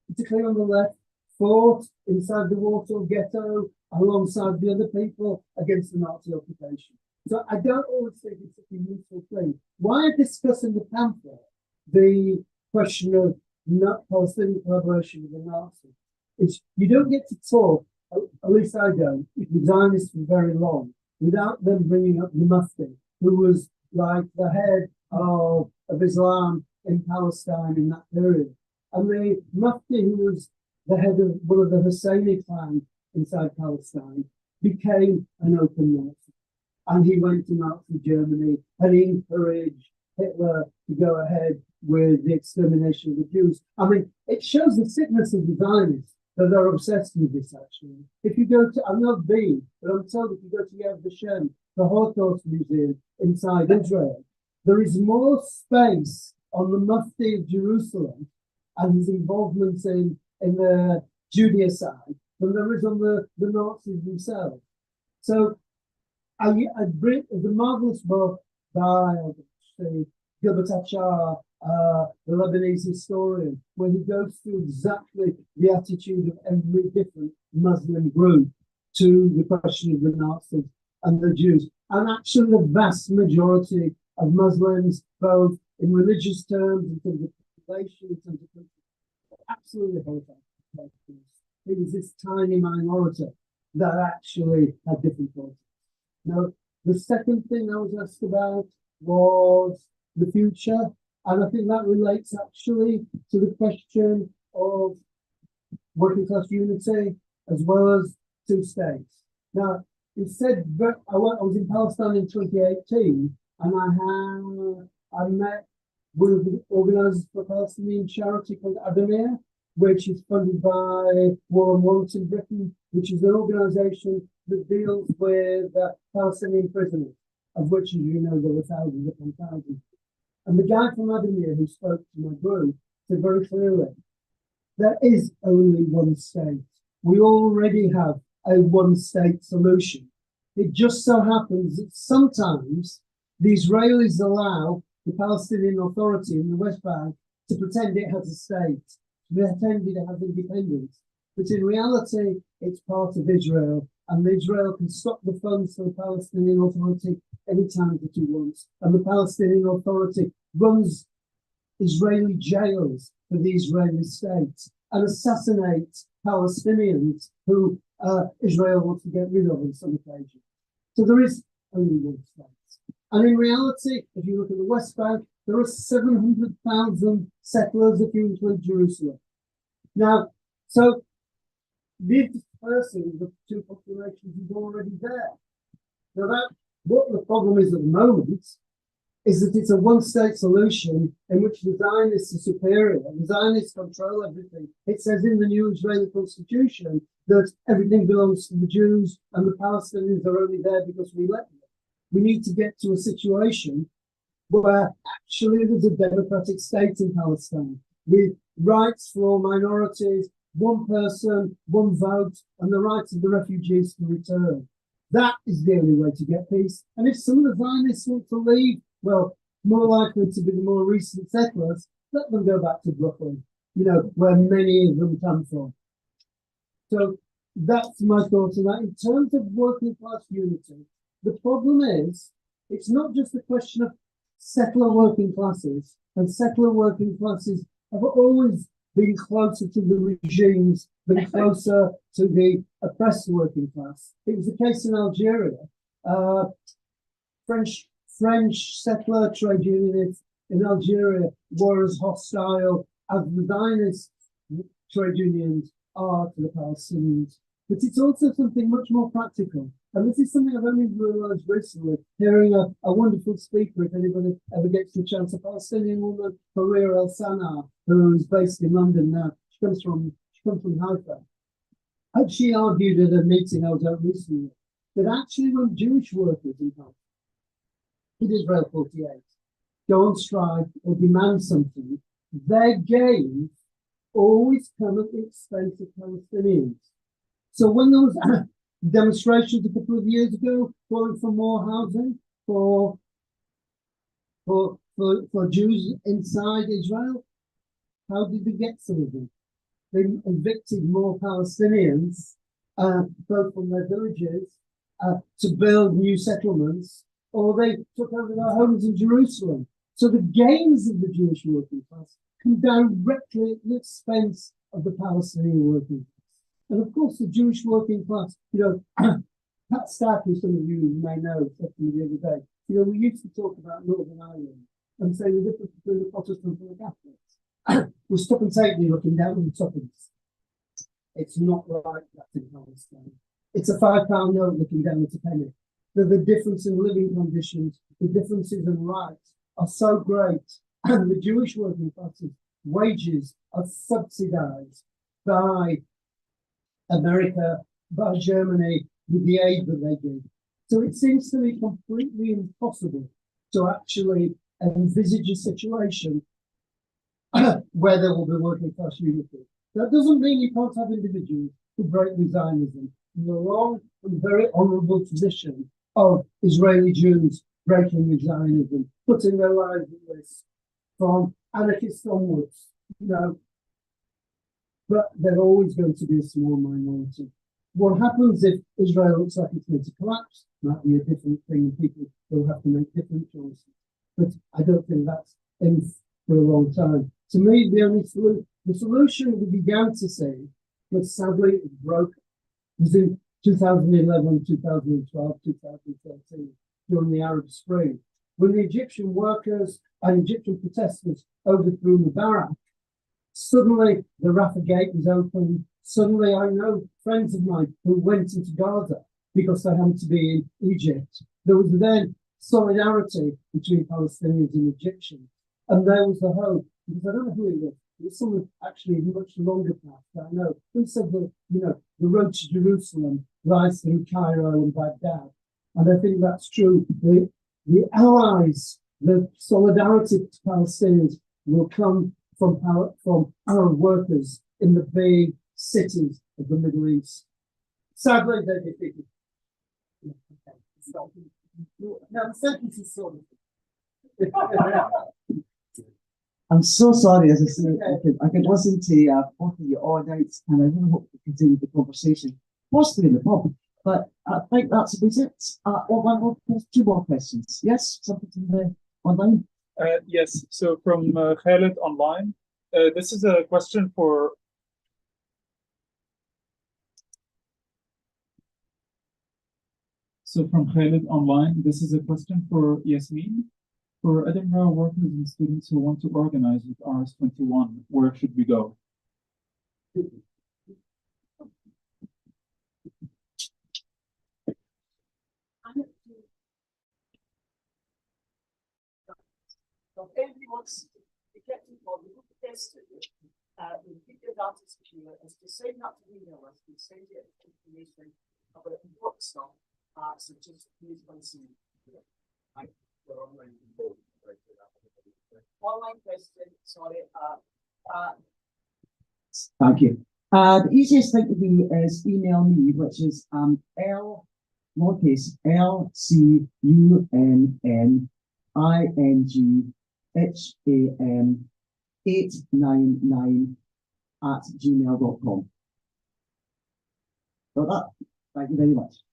C: particularly on the left, fought inside the Warsaw Ghetto alongside the other people against the Nazi occupation. So I don't always think it's such a useful thing. Why I discuss in the pamphlet the question of Palestinian collaboration with the Nazis is you don't get to talk, at least I don't, with Zionists for very long without them bringing up the Mufti, who was like the head of Islam in Palestine in that period. And the Mufti, who was the head of one of the Husseini clan inside Palestine, became an open Nazi. And he went to Nazi Germany and he encouraged Hitler to go ahead with the extermination of the Jews. I mean, it shows the sickness of the Zionists that they're obsessed with this, actually. If you go to, I've not been, but I'm told if you go to Yad Vashem, the Holocaust Museum inside Israel, there is more space on the Mufti of Jerusalem and his involvement in the Judaicide than there is on the Nazis themselves. So I bring the marvelous book by Gilbert Achar, the Lebanese historian, where he goes through exactly the attitude of every different Muslim group to the question of the Nazis and the Jews. And actually the vast majority of Muslims, both in religious terms, in terms of population, in terms of country, absolutely horrified. It was this tiny minority that actually had different thoughts. Now, the second thing I was asked about was the future, and I think that relates actually to the question of working class unity as well as two states. Now, it said, I was in Palestine in 2018, and I met with the organisers for Palestinian charity called Edinburgh, which is funded by War on Want in Britain, which is an organisation that deals with Palestinian prisoners, of which, as you know, there were thousands upon thousands. And the guy from Edinburgh who spoke to my group said very clearly, there is only one state. We already have a one-state solution. It just so happens that sometimes the Israelis allow the Palestinian Authority in the West Bank to pretend it has a state, to pretend it has independence. But in reality, it's part of Israel, and Israel can stop the funds for the Palestinian Authority anytime that it wants. And the Palestinian Authority runs Israeli jails for the Israeli state and assassinates Palestinians who Israel wants to get rid of on some occasions. So there is only one state. And in reality, if you look at the West Bank, there are 700,000 settlers if you include Jerusalem. Now, so the dispersing of the two populations is already there. Now, what the problem is at the moment is that it's a one-state solution in which the Zionists are superior. The Zionists control everything. It says in the new Israeli constitution that everything belongs to the Jews and the Palestinians are only there because we let them. We need to get to a situation where actually there's a democratic state in Palestine with rights for all minorities, one person, one vote, and the rights of the refugees to return. That is the only way to get peace. And if some of the Zionists want to leave, well, more likely to be the more recent settlers, let them go back to Brooklyn, you know, where many of them come from. So that's my thoughts on that. In terms of working class unity, the problem is, it's not just a question of settler working classes, and settler working classes have always been closer to the regimes than closer to the oppressed working class. It was the case in Algeria. French settler trade unionists in Algeria were as hostile as the Zionist trade unions are to the Palestinians. But it's also something much more practical. And this is something I've only realized recently, hearing a wonderful speaker, if anybody ever gets the chance, a Palestinian woman, Faria El Sana, who is based in London now. She comes from Haifa. And she argued at a meeting I was at recently that actually when Jewish workers in Haifa, in Israel 48, go on strike or demand something, their gains always come at the expense of Palestinians. So when there was demonstrations a couple of years ago calling for more housing for Jews inside Israel, how did they get some of them? They evicted more Palestinians, both from their villages, to build new settlements, or they took over their homes in Jerusalem. So the gains of the Jewish working class come directly at the expense of the Palestinian working class. And of course, the Jewish working class, you know, Pat Stack, who some of you may know, said to me the other day, you know, we used to talk about Northern Ireland and say the difference between the Protestants and the Catholics was tuppence halfpenny looking down on the tuppence. It's not like that in Palestine. It's a £5 note looking down at a penny. The difference in living conditions, the differences in rights are so great, and the Jewish working classes' wages are subsidised by America, by Germany, with the aid that they give. So it seems to me completely impossible to actually envisage a situation where there will be working class unity. That doesn't mean you can't have individuals who break with Zionism in the long and very honourable tradition of Israeli Jews breaking with Zionism, putting their lives at risk from anarchists onwards, but they're always going to be a small minority. What happens if Israel looks like it's going to collapse? Might be a different thing, and people will have to make different choices. But I don't think that's in for a long time. To me, the solution we began to see, but sadly it broke, was in 2011, 2012, 2013, during the Arab Spring, when the Egyptian workers and Egyptian protesters overthrew Mubarak. Suddenly, the Rafah Gate was opened. Suddenly, I know friends of mine who went into Gaza because they happened to be in Egypt. There was then solidarity between Palestinians and Egyptians. And there was the hope, because I don't know who it was. It was someone actually much longer past that I know, who said that, the road to Jerusalem lies through Cairo and Baghdad. And I think that's true. The allies, the solidarity to Palestinians will come from Arab workers in the big cities of the Middle East. Sadly, they're defeated. Now, the sentence is sort of.
A: I'm so sorry, as I say, I could listen to both of you all night, and I really hope to continue the conversation, possibly in the pub. But I think that's about it. Two more questions. Yes, something from the online?
F: Yes, so from Khaled online. This is a question for... So from Khaled online, this is a question for Yasmin. For Edinburgh workers and students who want to organize with RS21, where should we go?
A: So if anybody wants to get involved, we hope to test it. We'll keep your data secure, is to sign up to the email list, we send you information about what stuff. So just please consume. Online question, sorry. Thank you. The easiest thing to do is email me, which is L lowercase LCUNNINHAM899 Got that? Thank you very much.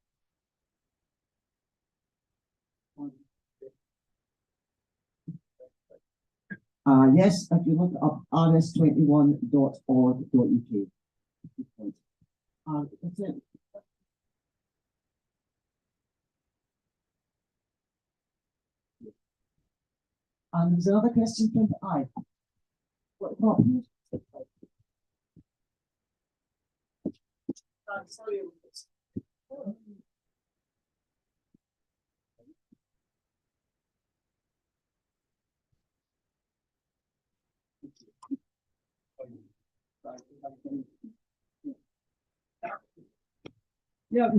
A: Yes, if you look up rs21.org.uk. That's it. And there's another question from I. What about you? Sorry.
E: Yeah, it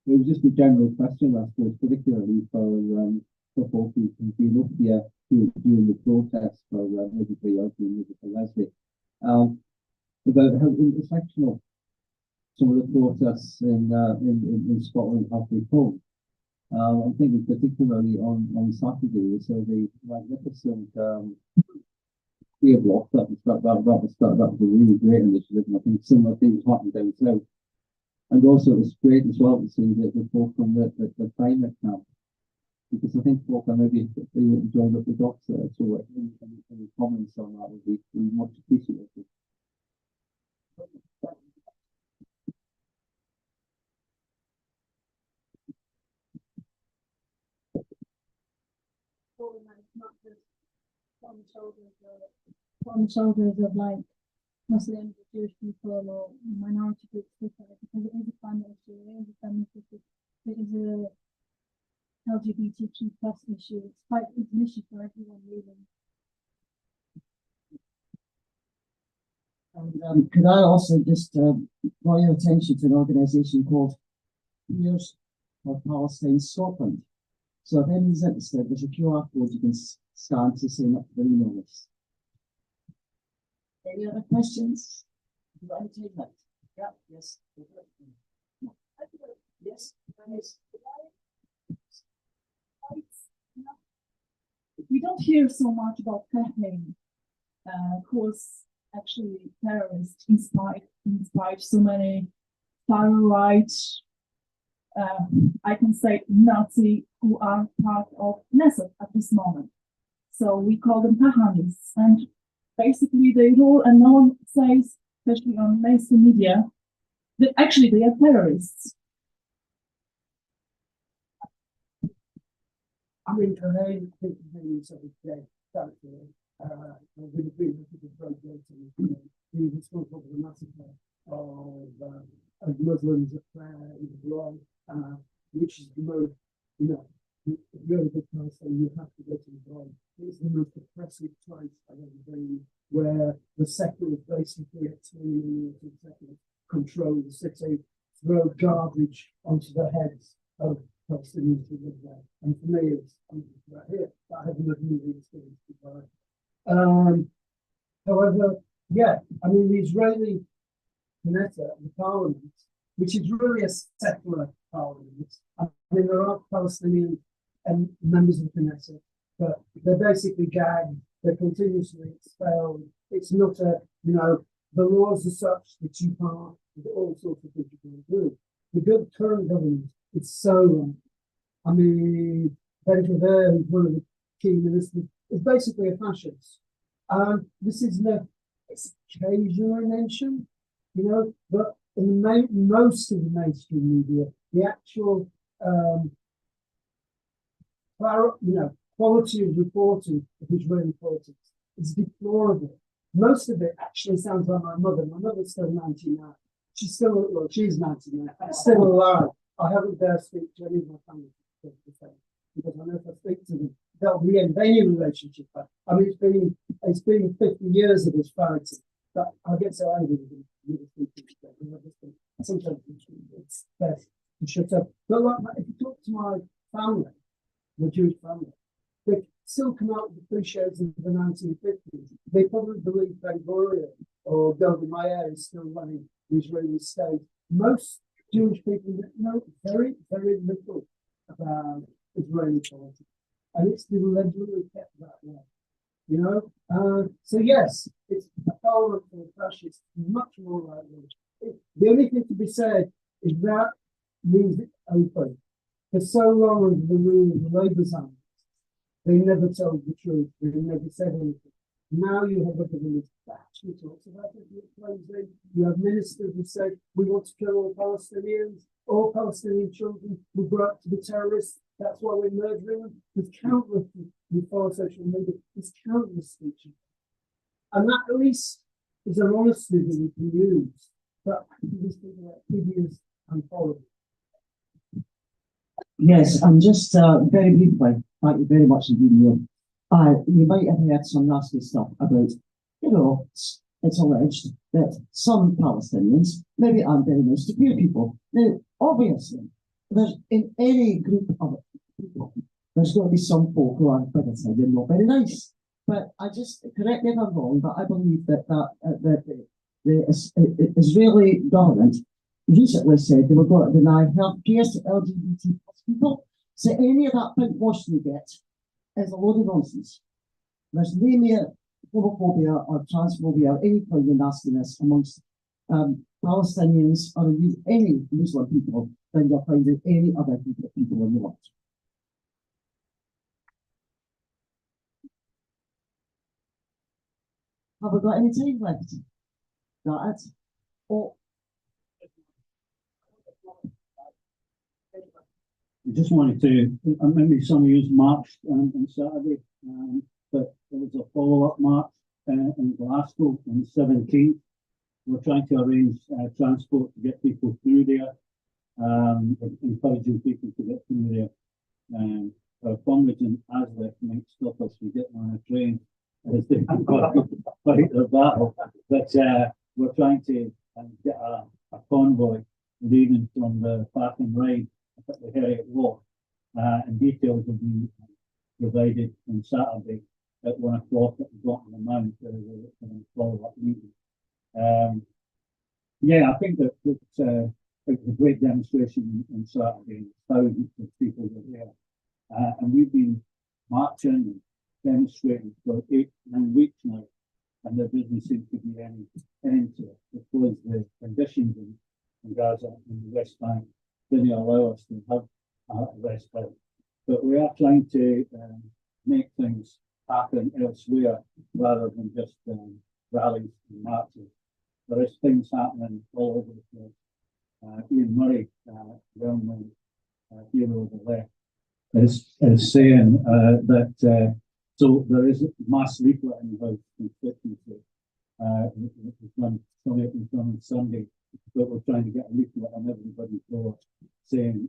E: was just a general question, I suppose, particularly for folk who've been up here during the protests for Maybe Ugly and Maybe Leslie, about how intersectional some of the protests in Scotland have become. I'm thinking particularly on Saturday, we saw the magnificent clear block that was a really great initiative, and I think similar things happened down south. And also it was great as well to see the folk from the climate camp, because I think folk are maybe joined up the dots there. So any comments on that would be much appreciated.
B: Not just on the shoulders of like Muslim, Jewish people, or minority groups look at it, because it is a climate issue, it is a feminist issue, it is a LGBTQ plus issue. It's an issue for everyone, really.
A: And could I also just draw your attention to an organisation called Ears for Palestine Scotland? So if anyone's interested, there's a QR code you can scan to sign up for the email list. Any other questions? Do you want to take that? Yeah, yes. Yes, yes.
G: We don't hear so much about campaign, who's actually terrorist inspired so many far right, I can say Nazi, who are part of Knesset at this moment. So we call them Kahanists, and basically they rule, and no one says, especially on mainstream media, that actually they are terrorists.
C: I mean, I think the sort of character, I would agree with the project and being responsible for the massacre of Muslims in Iran, which is the most, you know, really good place, and you have to go to Iran. It's the most oppressive place I've ever been, where the seculars basically control the city, throw garbage onto the heads of Palestinians who live there. And for me, it's right here. I have another movie experience before. However, yeah, I mean, the Israeli Knesset, the parliament, which is really a secular parliament. I mean, there are Palestinian members of the Knesset, but they're basically gagged, they're continuously expelled. It's not a, you know, the laws are such that you can't, all sorts of things you can do. The current government, it's so wrong. I mean, Ben Traver, who's one of the key ministers, is basically a fascist. This is it's occasionally mentioned, you know, but in most of the mainstream media, the actual, quality of reporting of Israeli politics is deplorable. Most of it actually sounds like my mother. My mother's still 99. She's 99, still alive. I haven't dared speak to any of my family because I know if I speak to them, they'll be in any relationship. I mean, it's been 50 years of this fighting, but I get so angry with them. Sometimes it's best to shut up. But like, if you talk to my family, the Jewish family, they still come out with the cliches of the 1950s. They probably believe Ben Gurion or Golda Meir is still running the Israeli state. Most Jewish people know very, very little about Israeli politics, and it's deliberately kept that way. You know, so yes, it's a parliament for the fascists, much more likely. The only thing to be said is that leaves it open. For so long under the rule of the Labour Zionists, they never told the truth. They never said anything. Now you have a government that actually talks about it. You have ministers who say, we want to kill all Palestinians, all Palestinian children will grow up to be terrorists. That's why we're murdering them. There's countless, before social media, there's countless speeches. And that at least is an honesty that we can use. But these people are hideous and horrible.
A: Yes, and just very briefly, thank you very much indeed, Neil. You might have heard some nasty stuff about, you know, it's alleged that some Palestinians maybe aren't very nice to queer people. Now, obviously, there's in any group of people, there's going to be some folk who are criticized and not very nice. But I just, correct me if I'm wrong, but I believe that the Israeli government recently said they were going to deny health care to LGBT people. So any of that pink wash you get is a load of nonsense. There's no mere homophobia or transphobia or any kind of nastiness amongst Palestinians or any Muslim people than you'll find in any other group of people in the world. Have we got any time left? Got it? Oh.
E: I just wanted to, maybe some of you marched on Saturday, but there was a follow-up march in Glasgow on the 17th, we're trying to arrange transport to get people through there, encouraging people to get through there. Our comrades in Aslick might stop us from getting on a train as they fight their battle, but we're trying to get a convoy leaving from the Park and Ride at the Heriot Walk, and details will be provided on Saturday at 1 o'clock at the bottom of the mount for the follow-up meeting. Yeah, I think that it was a great demonstration on Saturday. Thousands of people were there, and we've been marching and demonstrating for 8-9 weeks now, and there doesn't seem to be any end to it because the conditions in Gaza and the West Bank didn't allow us to have a respite. But we are trying to make things happen elsewhere rather than just rallies and marches. There is things happening all over the place. Ian Murray, well-known hero of the left, is saying that so there is mass leafleting about constituency. We've done on Sunday, but we're trying to get a leaflet on everybody's door saying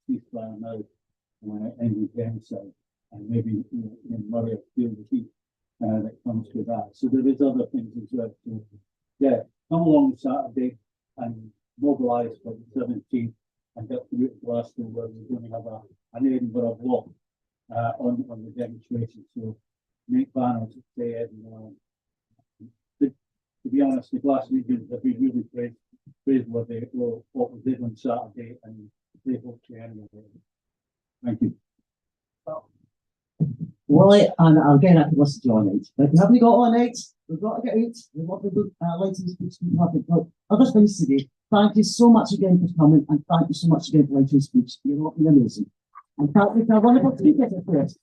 E: ceasefire now, ending genocide, and maybe Ian Murray will feel the heat that comes with that. So there is other things as well. So, yeah, come along Saturday and mobilise for the 17th and get through to Glasgow, where we're going to have an Edinburgh walk on the demonstration. So make banners that say Edinburgh. To be honest, the Glaswegians have been really praiseworthy for what we did on Saturday, and they hope to end it. Thank you.
A: Right, and again, I can listen to all night. But we haven't got all night. We've got to get out. We want the lighting speech to happen. But other things today. Thank you so much again for coming, and thank you so much again for lighting speech. You're all been amazing. And thank you for our wonderful speakers, of course.